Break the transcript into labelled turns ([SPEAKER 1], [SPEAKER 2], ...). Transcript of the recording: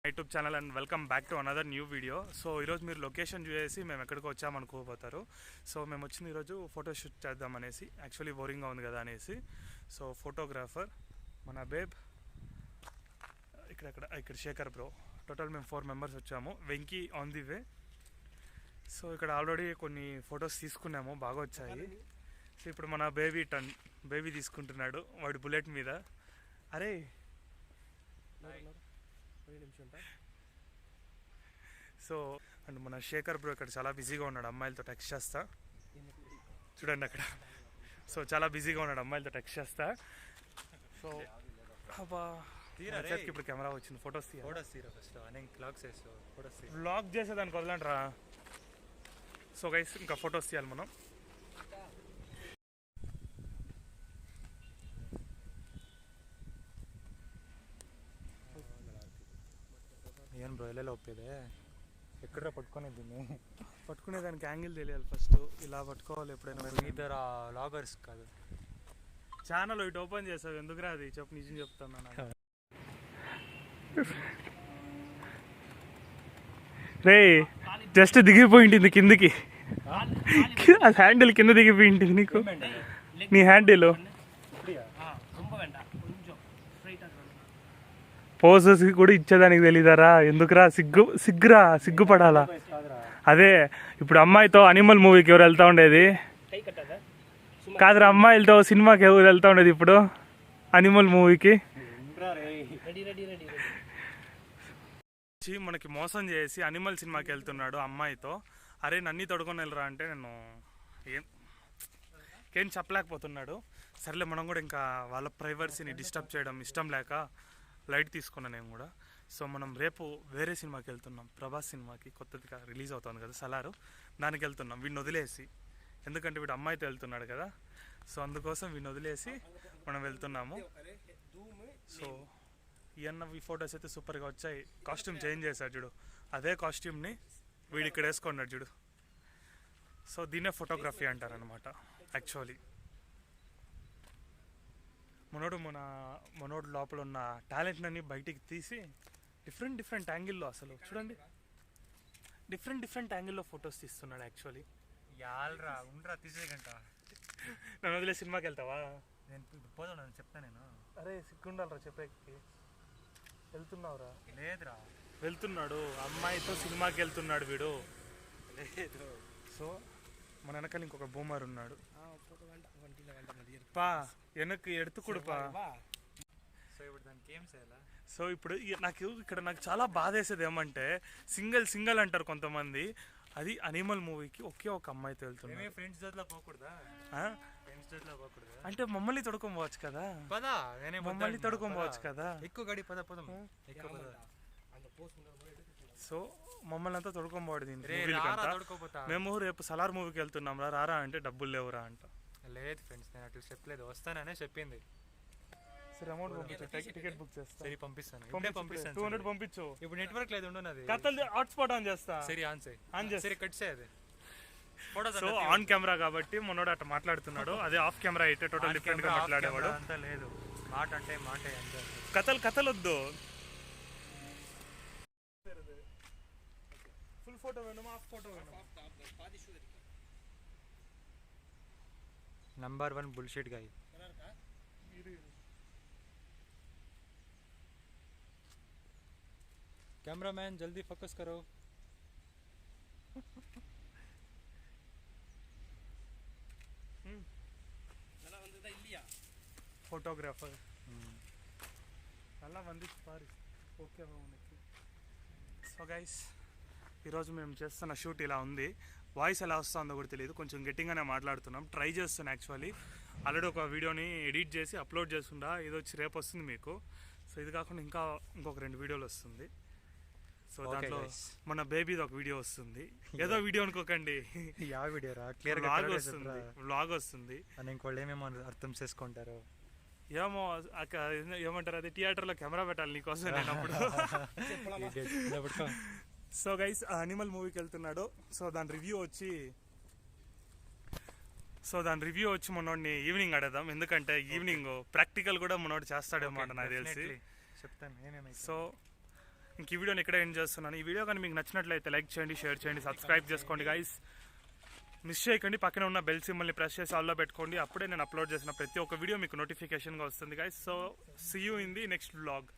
[SPEAKER 1] YouTube channel and welcome back to another new video. So ఈరోజు మీరు location చూసేసి మేము ఎక్కడికి వచ్చామనుకోపోతారు. సో మేము వచ్చిన ఈరోజు ఫోటోషూట్ చేద్దామనేసి, యాక్చువల్లీ బోరింగ్గా ఉంది కదా అనేసి. సో ఫోటోగ్రాఫర్ మన బేబ్, ఇక్కడ శేఖర్ బ్రో, టోటల్ మేము 4 మెంబర్స్ వచ్చాము. Venky on the way. So ఇక్కడ ఆల్రెడీ కొన్ని ఫొటోస్ తీసుకున్నాము, బాగా వచ్చాయి. సో ఇప్పుడు మన బేబీ తీసుకుంటున్నాడు వాడి బుల్లెట్ మీద. అరే సో అండ్ మన శేఖర్ బ్రో ఇక్కడ చాలా బిజీగా ఉన్నాడు, అమ్మాయిలతో టెక్స్ట్ చేస్తా. చూడండి అక్కడ. సో చాలా బిజీగా ఉన్నాడు, అమ్మాయిలతో టెక్స్ట్ చేస్తా. సో ఇప్పుడు కెమెరా వచ్చింది, ఫొటోస్ వ్లాగ్ చేసేదానికి వదలండి రా. సో గైస్ ఇంకా ఫొటోస్ తీయాలి మనం. ఏం బ్రో ఎలా ఒప్పేదే, ఎక్కడ పట్టుకునేదానికి యాంగిల్ తెలియాలి ఫస్ట్. ఇలా పట్టుకోవాలి ఎప్పుడైనా.
[SPEAKER 2] ఇద్దరు లాగర్స్ కాదు,
[SPEAKER 1] ఛానల్ ఇటు ఓపెన్ చేసావు ఎందుకురా? అది చెప్పు, నిజం చెప్తాను. రే జస్ట్ దిగిపోయింది కిందికి, అది హ్యాండిల్ కింద దిగిపోయింది నీకు. నీ హ్యాండిల్ పోజెస్ కూడా ఇచ్చేదానికి తెలీదారా? ఎందుకురా? సిగ్గుపడాలా? అదే ఇప్పుడు అమ్మాయితో అనిమల్ మూవీకి ఎవరు వెళ్తా ఉండేది కాదురా, అమ్మాయిలతో సినిమాకి ఎవరు వెళ్తా ఉండేది ఇప్పుడు అనిమల్ మూవీకి. మనకి మోసం చేసి అనిమల్ సినిమాకి వెళ్తున్నాడు అమ్మాయితో. అరే నన్ను తొడుకొని వెళ్ళరా అంటే నేను ఏం చెప్పలేకపోతున్నాడు. సర్లే మనం కూడా ఇంకా వాళ్ళ ప్రైవసీని డిస్టర్బ్ చేయడం ఇష్టం లేక లైట్ తీసుకున్నాను నేను కూడా. సో మనం రేపు వేరే సినిమాకి వెళ్తున్నాం, ప్రభాస్ సినిమాకి, కొత్తదిగా రిలీజ్ అవుతుంది కదా సలారు, దానికి వెళ్తున్నాం వీడిని వదిలేసి. ఎందుకంటే వీడు అమ్మాయితో వెళ్తున్నాడు కదా, సో అందుకోసం వీడిని వదిలేసి మనం వెళ్తున్నాము. సో ఈ ఫొటోస్ అయితే సూపర్గా వచ్చాయి. కాస్ట్యూమ్ చేంజ్ చేశాడు చూడు, అదే కాస్ట్యూమ్ని వీడు ఇక్కడ వేసుకున్నాడు చూడు. సో దీన్నే ఫోటోగ్రఫీ అంటారనమాట యాక్చువల్లీ. మనోడు లోపల ఉన్న టాలెంట్ని బయటికి తీసి డిఫరెంట్ యాంగిల్లో, అసలు చూడండి డిఫరెంట్ యాంగిల్లో ఫొటోస్ తీస్తున్నాడు యాక్చువల్లీ.
[SPEAKER 2] ఉండరా తీసేయకంట.
[SPEAKER 1] నన్ను వదిలే సినిమాకి వెళ్తావా?
[SPEAKER 2] నేను పోదాను చెప్తా నేను.
[SPEAKER 1] అరే సిగ్గుండాలరా చెప్పేకి. వెళ్తున్నావురా?
[SPEAKER 2] లేదురా,
[SPEAKER 1] వెళ్తున్నాడు అమ్మాయితో సినిమాకి వెళ్తున్నాడు వీడు.
[SPEAKER 2] లేదు.
[SPEAKER 1] సో మన వెనకాల ఇంకొక బూమర్ ఉన్నాడు పా, వెనక్కి ఎడుతుకుడుపా.
[SPEAKER 2] సో ఇప్పుడు దానికి ఏం చేయాలా?
[SPEAKER 1] సో ఇప్పుడు నాకు చాలా బాధ వేసేది ఏమంటే, సింగిల్ అంటారు కొంతమంది. అది అనిమల్ మూవీకి ఒకే ఒక అమ్మాయితో వెళ్తున్నాడు.
[SPEAKER 2] ఫ్రెండ్స్ జోత్లో పోకూడదా?
[SPEAKER 1] అంటే మమ్మల్ని తొడుకోవచ్చు కదా, మమ్మల్ని తొడుకోవచ్చు కదా.
[SPEAKER 2] ఎక్కువ గడి పద పదం.
[SPEAKER 1] సో మమ్మల్ని అంతా తొడుకోబోడు. మేము రేపు సలార్ మూవీకి వెళ్తున్నాం రారా అంటే డబ్బులు లేవురా అంట.
[SPEAKER 2] లేదు ఫ్రెండ్స్, నేను అట్లా చెప్పలేదు, వస్తాననే చెప్పింది.
[SPEAKER 1] సరే అమౌంట్ పంపించు, టికెట్ బుక్ చేస్తా.
[SPEAKER 2] సరే పంపిస్తాను,
[SPEAKER 1] 200 పంపించు.
[SPEAKER 2] ఇప్పుడు నెట్వర్క్ లేదు, ఉండదు.
[SPEAKER 1] హాట్స్పాట్ ఆన్ చేస్తా.
[SPEAKER 2] సరే ఆన్ చేయి. సరే కట్ చేయి.
[SPEAKER 1] సో ఆన్ కెమెరా కాబట్టి మనోడు అట్లా మాట్లాడుతున్నాడు, అదే ఆఫ్ కెమెరా అయితే టోటల్ డిఫరెంట్ గా మాట్లాడేవాడు.
[SPEAKER 2] అంతా లేదు, మాట అంటే మాటే అంతే.
[SPEAKER 1] కథలు వద్దు. ఫుల్ ఫోటో వేణుమా, హాఫ్ ఫోటో వేణుమా?
[SPEAKER 2] Number 1 bullshit guy. कैमरामैन जल्दी फोकस करो.
[SPEAKER 1] ఫోటోగ్రాఫర్ అలా వంది పారి. ఓకే బాగుంది. సో గైస్ ఈరోజు మేము చేస్తున్న షూట్ ఇలా ఉంది. వాయిస్ ఎలా వస్తుందో కూడా తెలియదు, కొంచెం గట్టిగానే మాట్లాడుతున్నాం, ట్రై చేస్తున్నాం. యాక్చువల్లీ ఆల్రెడీ ఒక వీడియోని ఎడిట్ చేసి అప్లోడ్ చేస్తుండా, ఇది వచ్చి రేపు వస్తుంది మీకు. సో ఇది కాకుండా ఇంకొక 2 వీడియోలు వస్తుంది. సో దాంట్లో మన బేబీది ఒక వీడియో వస్తుంది. ఏదో వీడియో అనుకోకండి, వ్లాగ్ వస్తుంది.
[SPEAKER 2] ఇంకోళ్ళు ఏమేమో అర్థం చేసుకుంటారు
[SPEAKER 1] ఏమో, ఏమంటారు అది, థియేటర్లో కెమెరా పెట్టాలి నీకోసం నేను అప్పుడు. సో గైస్ అనిమల్ మూవీకి వెళ్తున్నాడు. సో దాని రివ్యూ వచ్చి మనోడిని ఈవినింగ్ అడేద్దాం, ఎందుకంటే ఈవినింగ్ ప్రాక్టికల్ కూడా మనోడు చేస్తాడేమో నాకు తెలిసి.
[SPEAKER 2] చెప్తాను.
[SPEAKER 1] సో ఇంక ఈ వీడియోని ఇక్కడ ఎండ్ చేస్తున్నాను. ఈ వీడియో కానీ మీకు నచ్చినట్లయితే లైక్ చేయండి, షేర్ చేయండి, సబ్స్క్రైబ్ చేసుకోండి గైస్. మిస్ చేయకండి, పక్కన ఉన్న బెల్ సింబల్ని ప్రెస్ చేసి ఆల్లో పెట్టుకోండి. అప్పుడే నేను అప్లోడ్ చేసిన ప్రతి ఒక్క వీడియో మీకు నోటిఫికేషన్గా వస్తుంది guys. So see you in the next vlog.